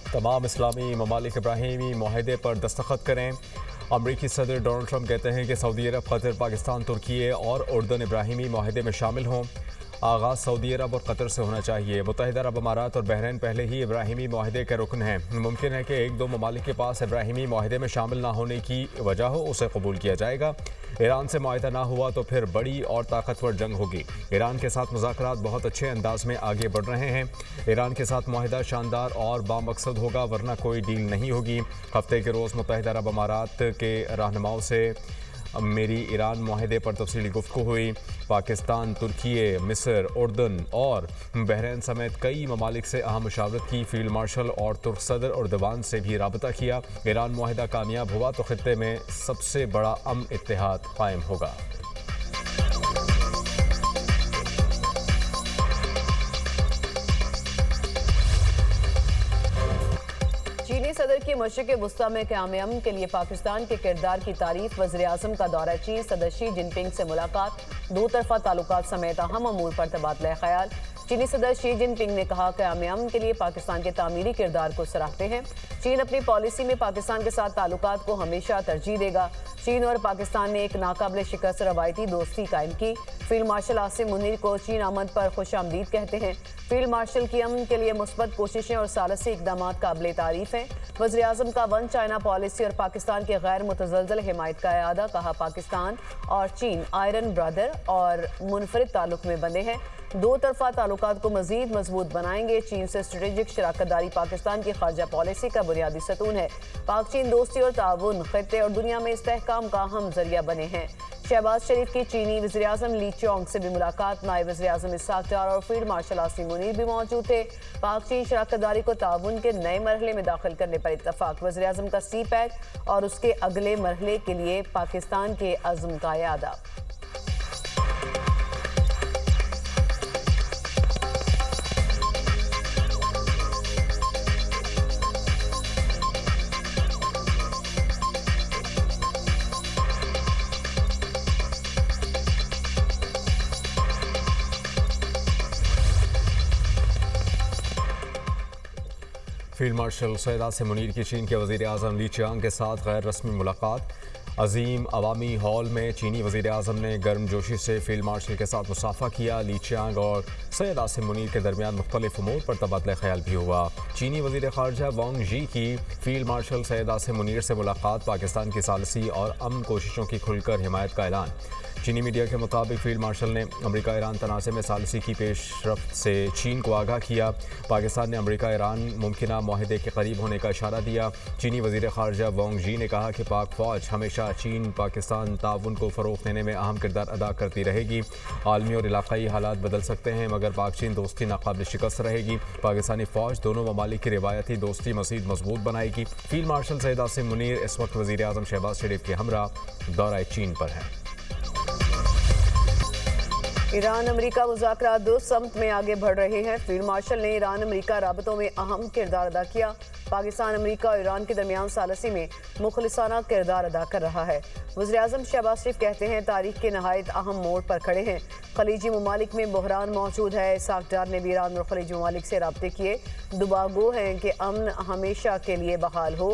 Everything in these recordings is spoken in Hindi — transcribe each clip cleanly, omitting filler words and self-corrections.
तमाम इस्लामी ममालिक इब्राहिमी माहदे पर दस्तखत करें। अमरीकी सदर डोनाल्ड ट्रंप कहते हैं कि सऊदी अरब, कतर, पाकिस्तान, तुर्की और उर्दन इब्राहिमी माहदे में शामिल हों। आगाज़ सऊदी अरब और कतर से होना चाहिए। मुत्तहिदा अरब अमारात और बहरीन पहले ही इब्राहिमी माहदे के रुकन हैं। मुमकिन है कि एक दो ममालिक के पास इब्राहिमी माहदे में शामिल ना होने की वजह हो, उसे कबूल किया जाएगा। ईरान से माहिदा ना हुआ तो फिर बड़ी और ताकतवर जंग होगी। ईरान के साथ मुज़ाकरात बहुत अच्छे अंदाज में आगे बढ़ रहे हैं। ईरान के साथ माहिदा शानदार और बामकसद होगा, वरना कोई डील नहीं होगी। हफ्ते के रोज़ मुत्तहिदा अरब अमारात के रहनुमाओं से मेरी ईरान माहदे पर तफसीली गुफ्तगू हुई। पाकिस्तान, तुर्की, मिस्र, उर्दन और बहरीन समेत कई ममालिक से अहम मुशावरत की। फील्ड मार्शल और तुर्क सदर अर्दवान से भी रबता किया। ईरान माहदा कामयाब हुआ तो खित्ते में सबसे बड़ा अमन इत्तेहाद कायम होगा। चीनी सदर की मशरिक़ वुस्ता में क़याम अमन के लिए पाकिस्तान के किरदार की तारीफ। वज़ीर-ए-आज़म का दौरा चीन, सदर शी जिनपिंग से मुलाकात, दो तरफ़ा ताल्लुकात समेत अहम अमूर पर तबादला ख्याल। चीनी सदर शी जिनपिंग ने कहा क़याम अमन के लिए पाकिस्तान के तामीरी किरदार को सराहते हैं। चीन अपनी पॉलिसी में पाकिस्तान के साथ ताल्लुकात को हमेशा तरजीह देगा। चीन और पाकिस्तान ने एक नाकाबिल शिकस्त रवायती दोस्ती कायम की। फील्ड मार्शल आसिम मुनीर को चीन आमद पर खुशामदीद कहते हैं। फील्ड मार्शल की अमन के लिए मुस्बत कोशिशें और सालसी इकदाम काबिल तारीफ हैं। वज़ीर-ए-आज़म का वन चाइना पॉलिसी और पाकिस्तान के गैर मुतज़लज़ल हिमायत का इरादा। कहा, पाकिस्तान और चीन आयरन ब्रदर और मुनफरिद ताल्लुक में बंधे हैं। दो तरफ़ा ताल्लुकात को मज़ीद मजबूत बनाएंगे। चीन से स्ट्रेटेजिक शराकतदारी पाकिस्तान की खारजा पॉलिसी का बुनियादी सतून है। पाक चीन दोस्ती और ताउन खित्ते और दुनिया में इस्तेहकाम का अहम जरिया बने हैं। शहबाज शरीफ की चीनी वज़ीर-ए-आज़म ली चियोंग से भी मुलाकात। नायब वज़ीर-ए-आज़म इसहाक डार और फील्ड मार्शल आसिम मुनीर भी मौजूद थे। पाक चीन शराकतदारी को ताउन के नए मरहले में दाखिल करने पर इत्तफाक। वज़ीर-ए-आज़म का सी पैक और उसके अगले मरहले के लिए पाकिस्तान के अज़्म का इरादा। फील्ड मार्शल सैयद आसिम मुनीर की चीन के वज़ीर-ए-आज़म ली चियांग के साथ गैर रस्मी मुलाकात। अजीम अवामी हॉल में चीनी वज़ीर-ए-आज़म ने गर्मजोशी से फील्ड मार्शल के साथ मुसाफा किया। ली चियांग और सैयद आसिम मुनीर के दरमियान मुख्तलिफ उमूर पर तबादला ख्याल भी हुआ। चीनी वज़ीर ख़ारजा वांग यी की फील्ड मार्शल सैयद आसिम मुनीर से मुलाकात। पाकिस्तान की सालसी और अमन कोशिशों की खुलकर हिमायत का ऐलान। चीनी मीडिया के मुताबिक फील्ड मार्शल ने अमेरिका ईरान तनाज़े में सालसी की पेशरफ्त से चीन को आगाह किया। पाकिस्तान ने अमेरिका ईरान मुमकिना माहदे के करीब होने का इशारा दिया। चीनी वज़ीर ख़ारजा वांग यी ने कहा कि पाक फ़ौज हमेशा चीन पाकिस्तान ताउन को फ़रोग़ देने में अहम किरदार अदा करती रहेगी। आलमी और इलाक़ाई हालात बदल सकते हैं, मगर पाक चीन दोस्ती नाकाबिल शिकस्त रहेगी। पाकिस्तानी फ़ौज दोनों ममालिक की रिवायती दोस्ती मज़ीद मजबूत बनाएगी। फील्ड मार्शल सैयद आसिम मुनीर इस वक्त वज़ीर-ए-आज़म शहबाज शरीफ के हमरा दौरा चीन पर हैं। ईरान अमेरिका मुज़ाकरात दुरुस्त समत में आगे बढ़ रहे हैं। फील्ड मार्शल ने ईरान अमेरिका राबतों में अहम किरदार अदा किया। पाकिस्तान अमेरिका और ईरान के दरमियान सालसी में मुखलिसाना किरदार अदा कर रहा है। वज़ीर-ए-आज़म शहबाज शरीफ कहते हैं, तारीख के नहायत अहम मोड़ पर खड़े हैं। खलीजी ममालिक में बहरान मौजूद है। इसहाक डार ने भी ईरान और खलीजी ममालिक से रब्ते किए। दुबागो हैं कि अमन हमेशा के लिए बहाल हो।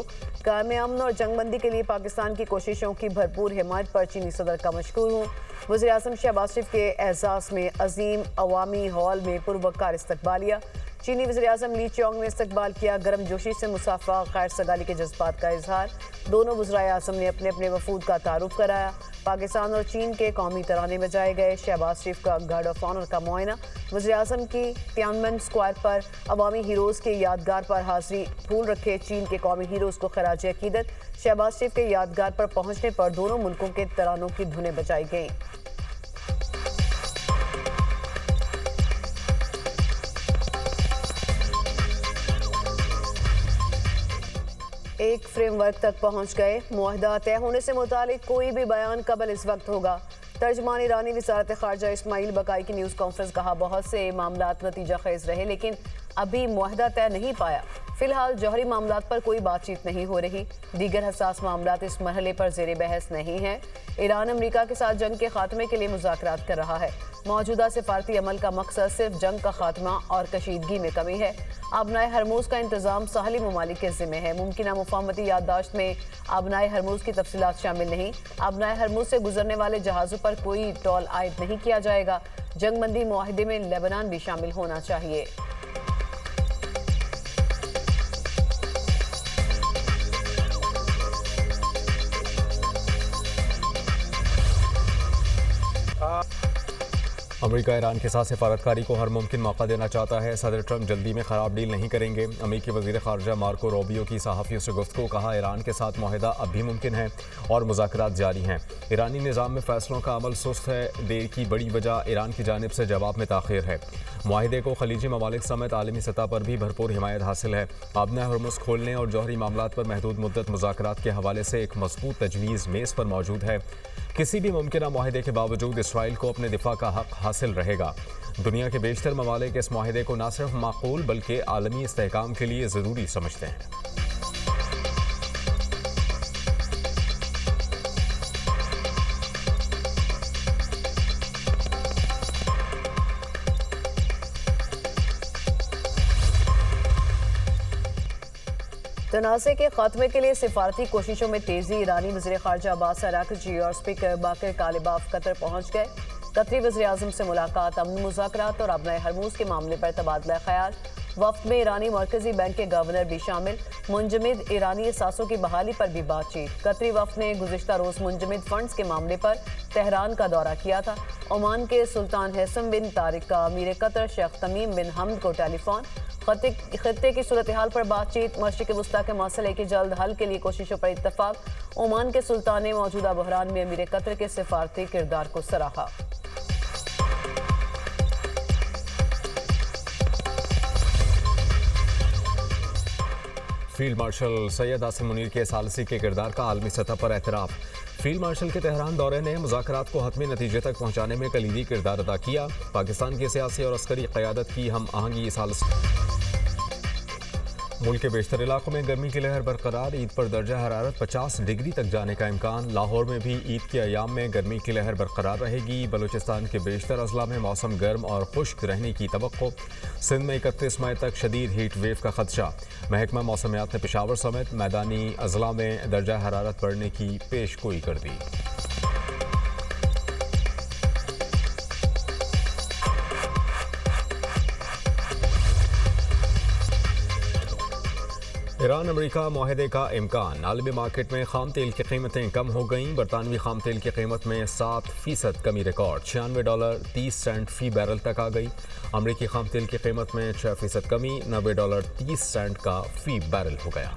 कायम अमन और जंगबंदी के लिए पाकिस्तान की कोशिशों की भरपूर हिमायत पर चीनी सदर का मशकूर हूँ। वज़ीर-ए-आज़म शहबाज शरीफ के एजाज़ में अजीम अवामी हॉल में पुरवकार इस्तकबालिया। चीनी वज़ीर-ए-आज़म ली चियोंग ने इस्तकबाल किया। गर्मजोशी से मुसाफा, खैर सगाली के जज्बात का इजहार। दोनों वज़ीर-ए-आज़म ने अपने अपने वफूद का तारुफ कराया। पाकिस्तान और चीन के कौमी तराने बजाए गए। शहबाज शरीफ का गार्ड ऑफ ऑनर का मुआयना। वज़ीर-ए-आज़म की तियाननमेन स्क्वायर पर अवामी हीरोज़ के यादगार पर हाजिरी। फूल रखे चीन के कौमी हीरोज़ को खराज अकीदत। शहबाज शरीफ के यादगार पर पहुँचने पर दोनों मुल्कों के तरानों की धुनें बजाई गईं। एक फ्रेमवर्क तक पहुंच गए। मुआहदा तय होने से मुतालिक कोई भी बयान कबल इस वक्त होगा। तर्जमान ईरानी वज़ारत ख़ारजा इस्माइल बकाई की न्यूज़ कॉन्फ्रेंस। कहा, बहुत से मामलात नतीजा खेज रहे, लेकिन अभी मुआहदा तय नहीं पाया। फिलहाल जौहरी मामलात पर कोई बातचीत नहीं हो रही। दीगर हसास मामलात इस मरहले पर जेर बहस नहीं है। ईरान अमरीका के साथ जंग के खात्मे के लिए मुज़ाकरात कर रहा है। मौजूदा सिफारती अमल का मकसद सिर्फ जंग का खात्मा और कशीदगी में कमी है। आबनाए हरमूज का इंतजाम साहली ममालिक के जिम्मे है। मुमकिना मुफाहमती याददाश्त में आबनाए हरमूज की तफसीलात शामिल नहीं। आबनाए हरमूज से गुजरने वाले जहाज़ों पर कोई टोल आयद नहीं किया जाएगा। जंगबंदी मुआहदे में लेबनान भी शामिल होना चाहिए। अमेरिका ईरान के साथ सिफारतकारी को हर मुमकिन मौका देना चाहता है। सदर ट्रंप जल्दी में खराब डील नहीं करेंगे। अमेरिकी वजीर खारजा मार्को रोबियो की सहाफ़ियों से गुफ्तगू, कहा ईरान के साथ मुआहदा अब भी मुमकिन है और मुज़ाकरात जारी हैं। ईरानी निज़ाम में फ़ैसलों का अमल सुस्त है। देर की बड़ी वजह ईरान की जानिब से जवाब में ताख़ीर है। मुआहदे को खलीजी ममालिक समेत आलमी सतह पर भी भरपूर हिमायत हासिल है। आबना हरमुज़ खोलने और जौहरी मामलात पर महदूद मुद्दत मुज़ाकरात के हवाले से एक मजबूत तजवीज़ मेज़ पर मौजूद है। किसी भी मुमकिन मुआहदे के बावजूद इसराइल को अपने दिफा का हक हासिल रहेगा। दुनिया के बेशतर ममालिक इस मुआहदे को न सिर्फ माकूल बल्कि आलमी इस्तेहकाम के लिए ज़रूरी समझते हैं। तनाज़े के खात्मे के लिए सिफारती कोशिशों में तेजी। ईरानी वज़ीर ख़ारजा अब्बास अराग़ची और स्पीकर बाकर कालिबाफ कतर पहुंच गए। कतरी वज़ीर आज़म से मुलाकात, अमन मुज़ाकरात और आबनाए हरमूज़ के मामले पर तबादला ख्याल। वफ्द में ईरानी मरकज़ी बैंक के गवर्नर भी शामिल। मुंजमद ईरानी असासों की बहाली पर भी बातचीत। कतरी वफ्द ने गुज़िश्ता रोज़ मुंजमद फंड्स के मामले पर तेहरान का दौरा किया था। ओमान के सुल्तान हैसम बिन तारिक का अमीर कतर शेख तमीम बिन हमद को टेलीफोन। खत्ते की सूरत हाल पर बातचीत। मशरिक़ वस्ता के मसले के जल्द हल के लिए कोशिशों पर इत्तफाक। ओमान के सुल्तान ने मौजूदा बहरान में अमीर कतर के सिफारती किरदार को सराहा। फील्ड मार्शल सैयद आसिम मुनीर के सालसी के किरदार का आलमी सतह पर एतराफ़। फील्ड मार्शल के तेहरान दौरे ने मुज़ाकरात को हतमी नतीजे तक पहुँचाने में कलीदी किरदार अदा किया। पाकिस्तान की सियासी और अस्करी क़यादत की हम आहंगी सालसी। मुल्क के बेशतर इलाकों में गर्मी की लहर बरकरार। ईद पर दर्जा हरारत 50 डिग्री तक जाने का इम्कान। लाहौर में भी ईद के अयाम में गर्मी की लहर बरकरार रहेगी। बलूचिस्तान के बेशतर अजला में मौसम गर्म और खुश्क रहने की तवक्को। सिंध में 31 मई तक शदीद हीट वेव का खदशा। महकमा मौसमियात ने पेशावर समेत मैदानी अजला में दर्जा हरारत बढ़ने की पेशगोई कर दी। ईरान अमेरिका मुआहदे का इम्कान। आलमी मार्केट में खाम तेल की कीमतें कम हो गईं। बरतानवी खाम तेल की कीमत में 7% कमी रिकॉर्ड। $96.30 फी बैरल तक आ गई। अमेरिकी खाम तेल की कीमत में 6% कमी, $90.30 का फी बैरल हो गया।